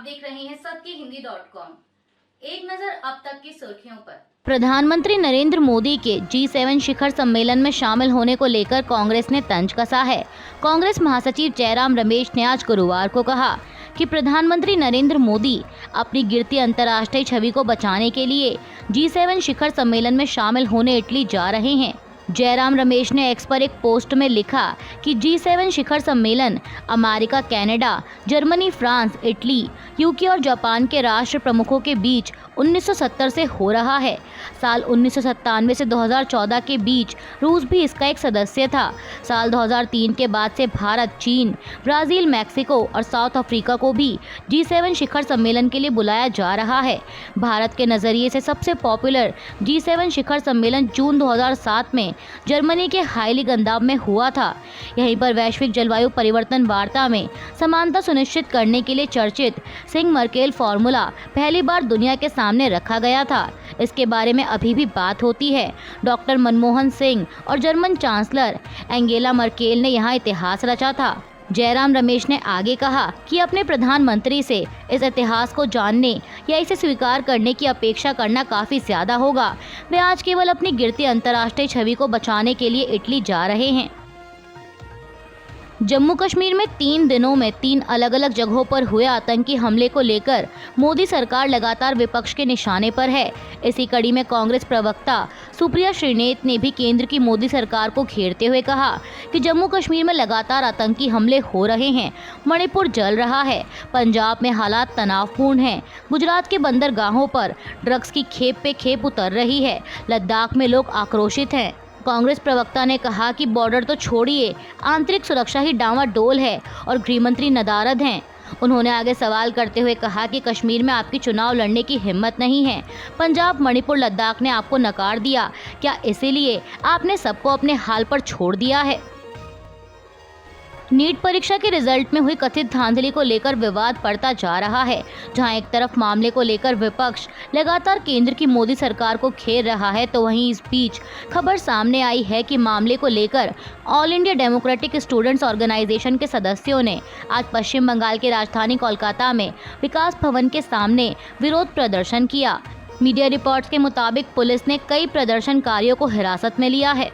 देख रहे हैं सत्यहिंदी.com। एक नजर अब तक की सुर्खियों पर। प्रधानमंत्री नरेंद्र मोदी के G7 शिखर सम्मेलन में शामिल होने को लेकर कांग्रेस ने तंज कसा है। कांग्रेस महासचिव जयराम रमेश ने आज गुरुवार को कहा कि प्रधानमंत्री नरेंद्र मोदी अपनी गिरती अंतर्राष्ट्रीय छवि को बचाने के लिए G7 शिखर सम्मेलन में शामिल होने इटली जा रहे हैं। जयराम रमेश ने एक्स पर एक पोस्ट में लिखा कि G7 शिखर सम्मेलन America, Canada, Germany, France, Italy, UK और जापान के राष्ट्र प्रमुखों के बीच 1970 से हो रहा है। साल 1997 से 2014 के बीच रूस भी इसका एक सदस्य था। साल 2003 के बाद से भारत, चीन, ब्राजील, मैक्सिको और साउथ अफ्रीका को भी G7 शिखर सम्मेलन के लिए बुलाया जा रहा है। भारत के नज़रिए से सबसे पॉपुलर G7 शिखर सम्मेलन जून 2007 में जर्मनी के हाइलीगंदाब में हुआ था। यहीं पर वैश्विक जलवायु परिवर्तन वार्ता में समानता सुनिश्चित करने के लिए चर्चित सिंग-मर्केल फॉर्मूला पहली बार दुनिया के सामने रखा गया था। इसके बारे में अभी भी बात होती है। डॉक्टर मनमोहन सिंह और जर्मन चांसलर एंगेला मर्केल ने यहाँ इतिहास रचा था। जयराम रमेश ने आगे कहा कि अपने प्रधानमंत्री से इस इतिहास को जानने या इसे स्वीकार करने की अपेक्षा करना काफ़ी ज़्यादा होगा। वे आज केवल अपनी गिरती अंतर्राष्ट्रीय छवि को बचाने के लिए इटली जा रहे हैं। जम्मू कश्मीर में 3 दिनों में 3 अलग अलग जगहों पर हुए आतंकी हमले को लेकर मोदी सरकार लगातार विपक्ष के निशाने पर है। इसी कड़ी में कांग्रेस प्रवक्ता सुप्रिया श्रीनेत ने भी केंद्र की मोदी सरकार को घेरते हुए कहा कि जम्मू कश्मीर में लगातार आतंकी हमले हो रहे हैं, मणिपुर जल रहा है, पंजाब में हालात तनावपूर्ण हैं, गुजरात के बंदरगाहों पर ड्रग्स की खेप पे खेप उतर रही है, लद्दाख में लोग आक्रोशित हैं। कांग्रेस प्रवक्ता ने कहा कि बॉर्डर तो छोड़िए, आंतरिक सुरक्षा ही डामाडोल है और गृहमंत्री नदारद हैं। उन्होंने आगे सवाल करते हुए कहा कि कश्मीर में आपकी चुनाव लड़ने की हिम्मत नहीं है। पंजाब, मणिपुर, लद्दाख ने आपको नकार दिया, क्या इसीलिए आपने सबको अपने हाल पर छोड़ दिया है? नीट परीक्षा के रिजल्ट में हुई कथित धांधली को लेकर विवाद बढ़ता जा रहा है। जहां एक तरफ मामले को लेकर विपक्ष लगातार केंद्र की मोदी सरकार को घेर रहा है, तो वहीं इस बीच खबर सामने आई है कि मामले को लेकर All India Democratic Students Organisation के सदस्यों ने आज पश्चिम बंगाल की राजधानी कोलकाता में विकास भवन के सामने विरोध प्रदर्शन किया। मीडिया रिपोर्ट्स के मुताबिक पुलिस ने कई प्रदर्शनकारियों को हिरासत में लिया है।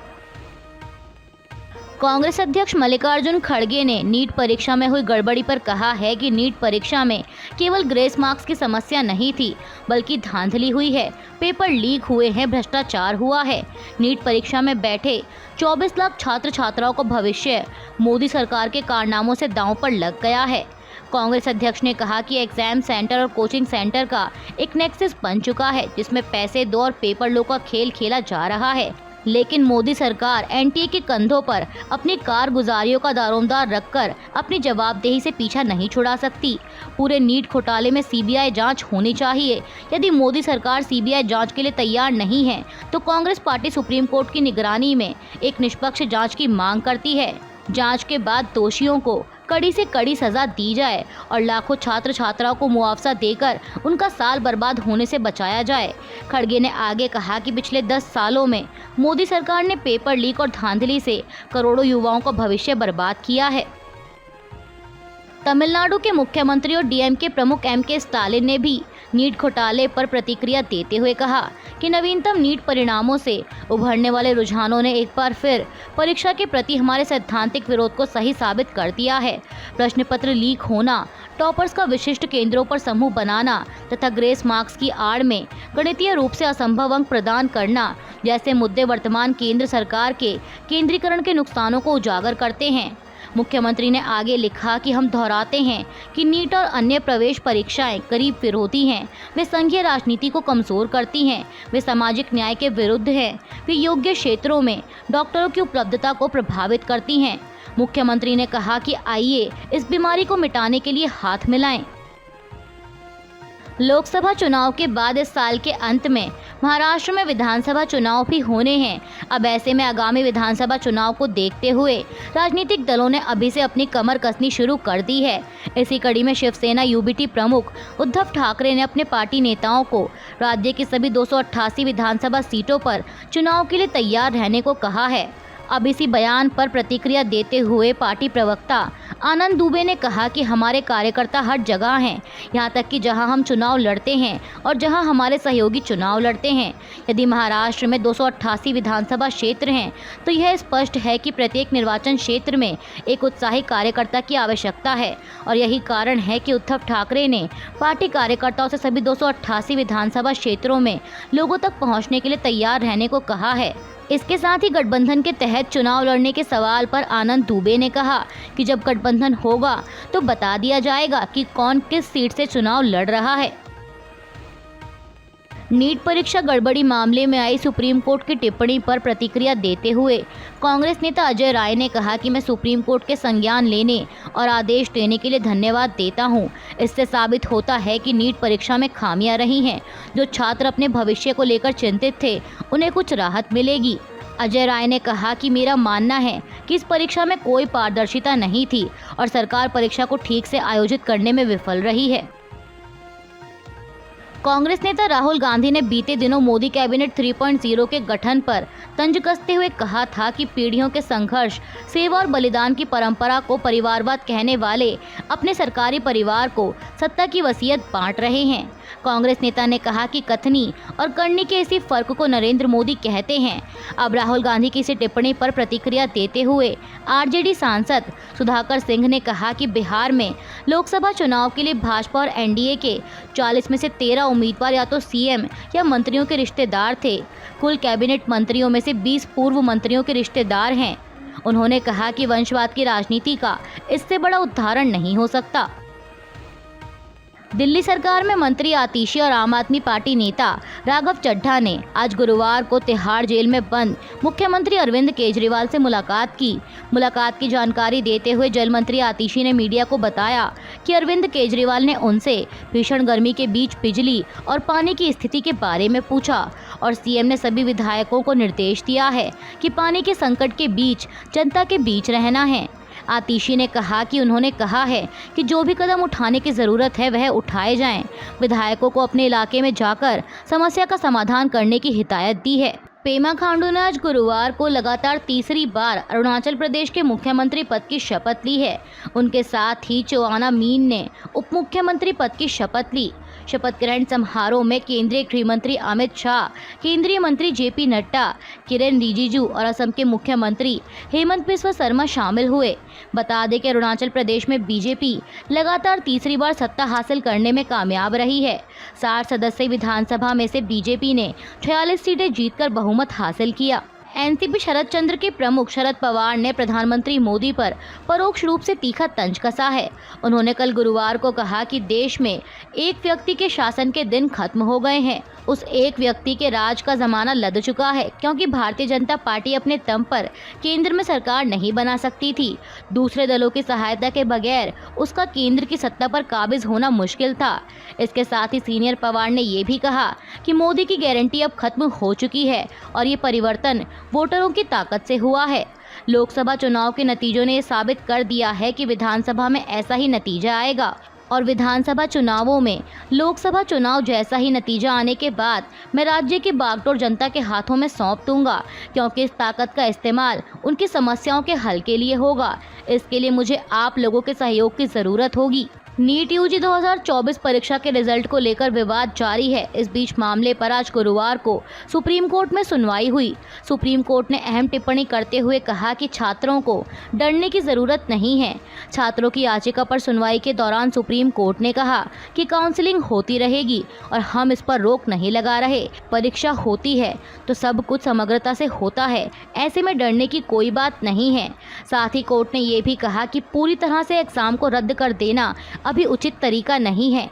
कांग्रेस अध्यक्ष मल्लिकार्जुन खड़गे ने नीट परीक्षा में हुई गड़बड़ी पर कहा है कि नीट परीक्षा में केवल ग्रेस मार्क्स की समस्या नहीं थी, बल्कि धांधली हुई है, पेपर लीक हुए हैं, भ्रष्टाचार हुआ है। नीट परीक्षा में बैठे 24 लाख छात्र छात्राओं को भविष्य मोदी सरकार के कारनामों से दांव पर लग गया है। कांग्रेस अध्यक्ष ने कहा कि एग्जाम सेंटर और कोचिंग सेंटर का एक नेक्सस बन चुका है, जिसमें पैसे दो और पेपर लो का खेल खेला जा रहा है। लेकिन मोदी सरकार एनटीए के कंधों पर अपनी कारगुजारियों का दारोमदार रखकर अपनी जवाबदेही से पीछा नहीं छुड़ा सकती। पूरे नीट घोटाले में सीबीआई जांच होनी चाहिए। यदि मोदी सरकार सीबीआई जांच के लिए तैयार नहीं है, तो कांग्रेस पार्टी सुप्रीम कोर्ट की निगरानी में एक निष्पक्ष जांच की मांग करती है। जांच के बाद दोषियों को कड़ी से कड़ी सजा दी जाए और लाखों छात्र छात्राओं को मुआवजा देकर उनका साल बर्बाद होने से बचाया जाए। खड़गे ने आगे कहा कि पिछले 10 सालों में मोदी सरकार ने पेपर लीक और धांधली से करोड़ों युवाओं का भविष्य बर्बाद किया है। तमिलनाडु के मुख्यमंत्री और डीएमके प्रमुख एमके स्टालिन ने भी नीट घोटाले पर प्रतिक्रिया देते हुए कहा कि नवीनतम नीट परिणामों से उभरने वाले रुझानों ने एक बार फिर परीक्षा के प्रति हमारे सैद्धांतिक विरोध को सही साबित कर दिया है। प्रश्न पत्र लीक होना, टॉपर्स का विशिष्ट केंद्रों पर समूह बनाना तथा ग्रेस मार्क्स की आड़ में गणितीय रूप से असंभव अंक प्रदान करना जैसे मुद्दे वर्तमान केंद्र सरकार के केंद्रीकरण के नुकसानों को उजागर करते हैं। मुख्यमंत्री ने आगे लिखा कि हम दोहराते हैं कि नीट और अन्य प्रवेश परीक्षाएं करीब विरोधी हैं। वे संघीय राजनीति को कमजोर करती हैं, वे सामाजिक न्याय के विरुद्ध हैं, वे योग्य क्षेत्रों में डॉक्टरों की उपलब्धता को प्रभावित करती हैं। मुख्यमंत्री ने कहा कि आइए इस बीमारी को मिटाने के लिए हाथ मिलाएं। लोकसभा चुनाव के बाद इस साल के अंत में महाराष्ट्र में विधानसभा चुनाव भी होने हैं। अब ऐसे में आगामी विधानसभा चुनाव को देखते हुए राजनीतिक दलों ने अभी से अपनी कमर कसनी शुरू कर दी है। इसी कड़ी में शिवसेना यूबीटी प्रमुख उद्धव ठाकरे ने अपने पार्टी नेताओं को राज्य की सभी 288 विधानसभा सीटों पर चुनाव के लिए तैयार रहने को कहा है। अब इसी बयान पर प्रतिक्रिया देते हुए पार्टी प्रवक्ता आनंद दुबे ने कहा कि हमारे कार्यकर्ता हर जगह हैं, यहाँ तक कि जहाँ हम चुनाव लड़ते हैं और जहाँ हमारे सहयोगी चुनाव लड़ते हैं। यदि महाराष्ट्र में 288 विधानसभा क्षेत्र हैं तो यह स्पष्ट है कि प्रत्येक निर्वाचन क्षेत्र में एक उत्साही कार्यकर्ता की आवश्यकता है और यही कारण है कि उद्धव ठाकरे ने पार्टी कार्यकर्ताओं से सभी 288 विधानसभा क्षेत्रों में लोगों तक पहुँचने के लिए तैयार रहने को कहा है। इसके साथ ही गठबंधन के तहत चुनाव लड़ने के सवाल पर आनंद दुबे ने कहा कि जब गठबंधन होगा तो बता दिया जाएगा कि कौन किस सीट से चुनाव लड़ रहा है। नीट परीक्षा गड़बड़ी मामले में आई सुप्रीम कोर्ट की टिप्पणी पर प्रतिक्रिया देते हुए कांग्रेस नेता अजय राय ने कहा कि मैं सुप्रीम कोर्ट के संज्ञान लेने और आदेश देने के लिए धन्यवाद देता हूं। इससे साबित होता है कि नीट परीक्षा में खामियां रही हैं। जो छात्र अपने भविष्य को लेकर चिंतित थे उन्हें कुछ राहत मिलेगी। अजय राय ने कहा कि मेरा मानना है कि इस परीक्षा में कोई पारदर्शिता नहीं थी और सरकार परीक्षा को ठीक से आयोजित करने में विफल रही है। कांग्रेस नेता राहुल गांधी ने बीते दिनों मोदी कैबिनेट 3.0 के गठन पर तंज कसते हुए कहा था कि पीढ़ियों के संघर्ष, सेवा और बलिदान की परंपरा को परिवारवाद कहने वाले अपने सरकारी परिवार को सत्ता की वसीयत बांट रहे हैं। कांग्रेस नेता ने कहा कि कथनी और करनी के इसी फर्क को नरेंद्र मोदी कहते हैं। अब राहुल गांधी की इसी टिप्पणी पर प्रतिक्रिया देते हुए आरजेडी सांसद सुधाकर सिंह ने कहा कि बिहार में लोकसभा चुनाव के लिए भाजपा और एनडीए के 40 में से 13 उम्मीदवार या तो सीएम या मंत्रियों के रिश्तेदार थे। कुल कैबिनेट मंत्रियों में से 20 पूर्व मंत्रियों के रिश्तेदार हैं। उन्होंने कहा कि वंशवाद की राजनीति का इससे बड़ा उदाहरण नहीं हो सकता। दिल्ली सरकार में मंत्री आतिशी और आम आदमी पार्टी नेता राघव चड्ढा ने आज गुरुवार को तिहाड़ जेल में बंद मुख्यमंत्री अरविंद केजरीवाल से मुलाकात की। मुलाकात की जानकारी देते हुए जल मंत्री आतिशी ने मीडिया को बताया कि अरविंद केजरीवाल ने उनसे भीषण गर्मी के बीच बिजली और पानी की स्थिति के बारे में पूछा और सीएम ने सभी विधायकों को निर्देश दिया है कि पानी के संकट के बीच जनता के बीच रहना है। आतिशी ने कहा कि उन्होंने कहा है कि जो भी कदम उठाने की ज़रूरत है वह उठाए जाएं। विधायकों को अपने इलाके में जाकर समस्या का समाधान करने की हिदायत दी है। पेमा खांडू ने आज गुरुवार को लगातार तीसरी बार अरुणाचल प्रदेश के मुख्यमंत्री पद की शपथ ली है। उनके साथ ही चोआना मीन ने उप मुख्यमंत्री पद की शपथ ली। शपथ ग्रहण समारोह में केंद्रीय गृह मंत्री अमित शाह, केंद्रीय मंत्री जेपी नड्डा, किरेन रिजिजू और असम के मुख्यमंत्री हेमंत बिस्वा शर्मा शामिल हुए। बता दें कि अरुणाचल प्रदेश में बीजेपी लगातार तीसरी बार सत्ता हासिल करने में कामयाब रही है। 60 सदस्यीय विधानसभा में से बीजेपी ने 46 सीटें जीतकर बहुमत हासिल किया। एनसीपी शरद चंद्र के प्रमुख शरद पवार ने प्रधानमंत्री मोदी पर परोक्ष रूप से तीखा तंज कसा है। उन्होंने कल गुरुवार को कहा कि देश में एक व्यक्ति के शासन के दिन खत्म हो गए हैं। उस एक व्यक्ति के राज का जमाना लद चुका है, क्योंकि भारतीय जनता पार्टी अपने दम पर केंद्र में सरकार नहीं बना सकती थी। दूसरे दलों की सहायता के बगैर उसका केंद्र की सत्ता पर काबिज होना मुश्किल था। इसके साथ ही सीनियर पवार ने ये भी कहा कि मोदी की गारंटी अब खत्म हो चुकी है और ये परिवर्तन वोटरों की ताकत से हुआ है। लोकसभा चुनाव के नतीजों ने साबित कर दिया है कि विधानसभा में ऐसा ही नतीजा आएगा और विधानसभा चुनावों में लोकसभा चुनाव जैसा ही नतीजा आने के बाद मैं राज्य की बागडोर जनता के हाथों में सौंप दूंगा, क्योंकि इस ताकत का इस्तेमाल उनकी समस्याओं के हल के लिए होगा। इसके लिए मुझे आप लोगों के सहयोग की ज़रूरत होगी। नीट यूजी 2024 परीक्षा के रिजल्ट को लेकर विवाद जारी है। इस बीच मामले पर आज गुरुवार को सुप्रीम कोर्ट में सुनवाई हुई। सुप्रीम कोर्ट ने अहम टिप्पणी करते हुए कहा कि छात्रों को डरने की जरूरत नहीं है। छात्रों की याचिका पर सुनवाई के दौरान सुप्रीम कोर्ट ने कहा कि काउंसलिंग होती रहेगी और हम इस पर रोक नहीं लगा रहे। परीक्षा होती है तो सब कुछ समग्रता से होता है, ऐसे में डरने की कोई बात नहीं है। साथ ही कोर्ट ने ये भी कहा कि पूरी तरह से एग्जाम को रद्द कर देना अभी उचित तरीका नहीं है।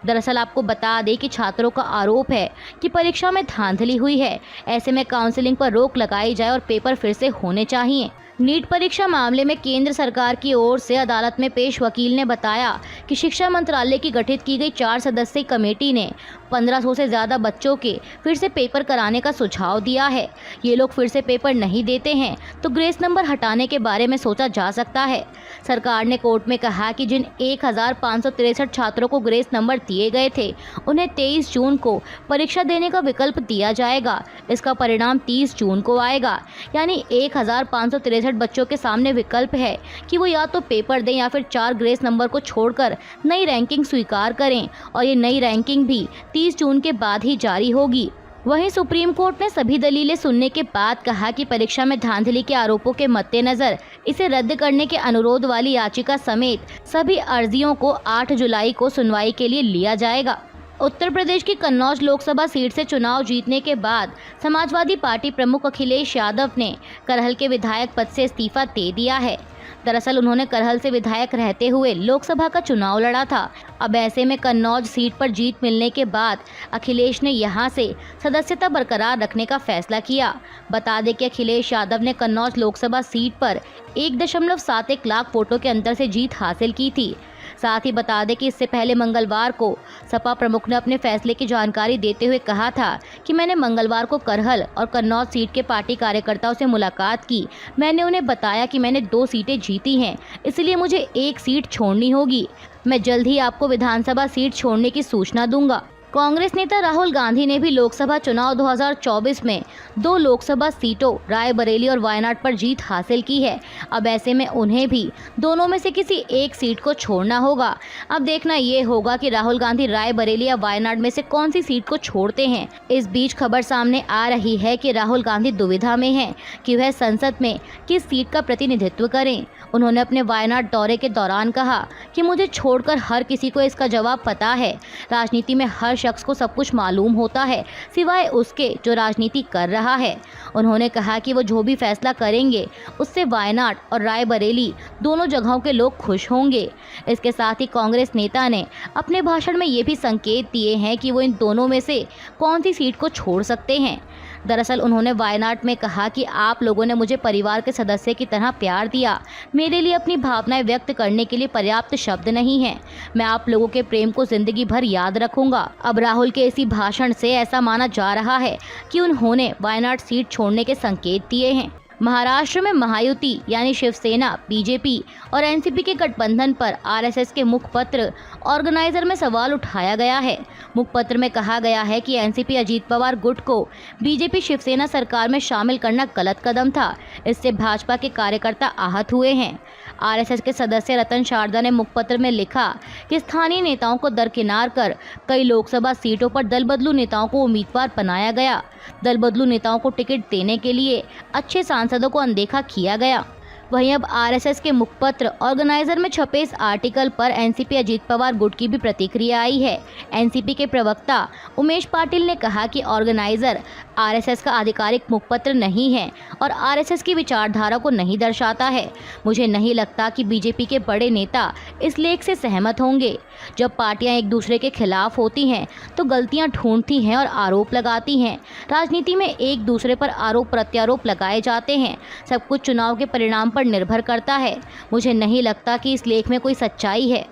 दरअसल आपको बता दें कि छात्रों का आरोप है कि परीक्षा में धांधली हुई है। ऐसे में काउंसलिंग पर रोक लगाई जाए और पेपर फिर से होने चाहिए। नीट परीक्षा मामले में केंद्र सरकार की ओर से अदालत में पेश वकील ने बताया कि शिक्षा मंत्रालय की गठित की गई 4 सदस्यीय कमेटी ने 1500 से ज़्यादा बच्चों के फिर से पेपर कराने का सुझाव दिया है। ये लोग फिर से पेपर नहीं देते हैं तो ग्रेस नंबर हटाने के बारे में सोचा जा सकता है। सरकार ने कोर्ट में कहा कि जिन 1563 छात्रों को ग्रेस नंबर दिए गए थे उन्हें 23 जून को परीक्षा देने का विकल्प दिया जाएगा। इसका परिणाम 30 जून को आएगा। यानी 1563 बच्चों के सामने विकल्प है कि वो या तो पेपर दें या फिर 4 ग्रेस नंबर को छोड़कर नई रैंकिंग स्वीकार करें, और ये नई रैंकिंग भी 30 जून के बाद ही जारी होगी। वहीं सुप्रीम कोर्ट ने सभी दलीलें सुनने के बाद कहा कि परीक्षा में धांधली के आरोपों के मद्देनजर इसे रद्द करने के अनुरोध वाली याचिका समेत सभी अर्जियों को 8 जुलाई को सुनवाई के लिए लिया जाएगा। उत्तर प्रदेश की कन्नौज लोकसभा सीट से चुनाव जीतने के बाद समाजवादी पार्टी प्रमुख अखिलेश यादव ने करहल के विधायक पद से इस्तीफा दे दिया है। दरअसल उन्होंने करहल से विधायक रहते हुए लोकसभा का चुनाव लड़ा था। अब ऐसे में कन्नौज सीट पर जीत मिलने के बाद अखिलेश ने यहां से सदस्यता बरकरार रखने का फैसला किया। बता दें कि अखिलेश यादव ने कन्नौज लोकसभा सीट पर 1.71 लाख वोटों के अंतर से जीत हासिल की थी। साथ ही बता दें कि इससे पहले मंगलवार को सपा प्रमुख ने अपने फैसले की जानकारी देते हुए कहा था कि मैंने मंगलवार को करहल और कन्नौज सीट के पार्टी कार्यकर्ताओं से मुलाकात की। मैंने उन्हें बताया कि मैंने 2 सीटें जीती हैं, इसलिए मुझे 1 सीट छोड़नी होगी। मैं जल्द ही आपको विधानसभा सीट छोड़ने की सूचना दूंगा। कांग्रेस नेता राहुल गांधी ने भी लोकसभा चुनाव 2024 में 2 लोकसभा सीटों रायबरेली और वायनाड पर जीत हासिल की है। अब ऐसे में उन्हें भी दोनों में से किसी एक सीट को छोड़ना होगा। अब देखना ये होगा कि राहुल गांधी रायबरेली या वायनाड में से कौन सी सीट को छोड़ते हैं। इस बीच खबर सामने आ रही है कि राहुल गांधी दुविधा में हैं कि वह संसद में किस सीट का प्रतिनिधित्व करें। उन्होंने अपने वायनाड दौरे के दौरान कहा कि मुझे छोड़कर हर किसी को इसका जवाब पता है। राजनीति में हर शख्स को सब कुछ मालूम होता है सिवाय उसके जो राजनीति कर रहा है। उन्होंने कहा कि वो जो भी फैसला करेंगे उससे वायनाड और रायबरेली दोनों जगहों के लोग खुश होंगे। इसके साथ ही कांग्रेस नेता ने अपने भाषण में ये भी संकेत दिए हैं कि वो इन दोनों में से कौन सी सीट को छोड़ सकते हैं। दरअसल उन्होंने वायनाड में कहा कि आप लोगों ने मुझे परिवार के सदस्य की तरह प्यार दिया। मेरे लिए अपनी भावनाएं व्यक्त करने के लिए पर्याप्त शब्द नहीं हैं। मैं आप लोगों के प्रेम को जिंदगी भर याद रखूंगा। अब राहुल के इसी भाषण से ऐसा माना जा रहा है कि उन्होंने वायनाड सीट छोड़ने के संकेत दिए हैं। महाराष्ट्र में महायुति यानी शिवसेना, बीजेपी और एनसीपी के गठबंधन पर आरएसएस के मुखपत्र ऑर्गेनाइजर में सवाल उठाया गया है। मुखपत्र में कहा गया है कि एनसीपी अजीत पवार गुट को बीजेपी शिवसेना सरकार में शामिल करना गलत कदम था। इससे भाजपा के कार्यकर्ता आहत हुए हैं। आरएसएस के सदस्य रतन शारदा ने मुखपत्र में लिखा कि स्थानीय नेताओं को दरकिनार कर कई लोकसभा सीटों पर दल बदलू नेताओं को उम्मीदवार बनाया गया। दल बदलू नेताओं को टिकट देने के लिए अच्छे सांसदों को अनदेखा किया गया। वहीं अब आरएसएस के मुखपत्र ऑर्गेनाइजर में छपे इस आर्टिकल पर एनसीपी अजीत पवार गुट की भी प्रतिक्रिया आई है। एनसीपी के प्रवक्ता उमेश पाटिल ने कहा कि ऑर्गेनाइजर आरएसएस का आधिकारिक मुखपत्र नहीं है और आरएसएस की विचारधारा को नहीं दर्शाता है। मुझे नहीं लगता कि बीजेपी के बड़े नेता इस लेख से सहमत होंगे। जब पार्टियां एक दूसरे के खिलाफ होती हैं तो गलतियां ढूंढती हैं और आरोप लगाती हैं। राजनीति में एक दूसरे पर आरोप प्रत्यारोप लगाए जाते हैं। सब कुछ चुनाव के परिणाम पर निर्भर करता है। मुझे नहीं लगता कि इस लेख में कोई सच्चाई है।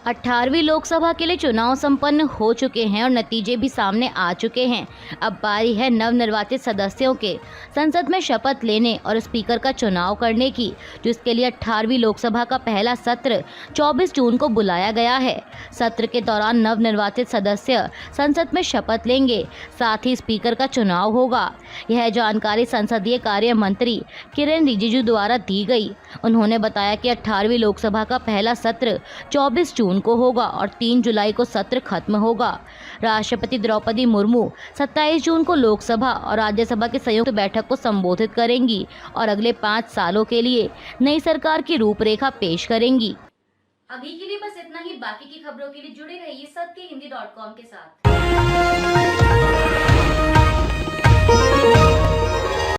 18वीं लोकसभा के लिए चुनाव संपन्न हो चुके हैं और नतीजे भी सामने आ चुके हैं। अब बारी है नवनिर्वाचित सदस्यों के संसद में शपथ लेने और स्पीकर का चुनाव करने की, जिसके लिए 18वीं लोकसभा का पहला सत्र 24 जून को बुलाया गया है। सत्र के दौरान नवनिर्वाचित सदस्य संसद में शपथ लेंगे, साथ ही स्पीकर का चुनाव होगा। यह जानकारी संसदीय कार्य मंत्री किरेन रिजिजू द्वारा दी गई। उन्होंने बताया कि 18वीं लोकसभा का पहला सत्र 24 जून को होगा और 3 जुलाई को सत्र खत्म होगा। राष्ट्रपति द्रौपदी मुर्मू 27 जून को लोकसभा और राज्यसभा की संयुक्त बैठक को संबोधित करेंगी और अगले 5 सालों के लिए नई सरकार की रूपरेखा पेश करेंगी। अभी के लिए बस इतना ही। बाकी की खबरों के लिए जुड़े रहिए सत्य हिंदी.com के साथ।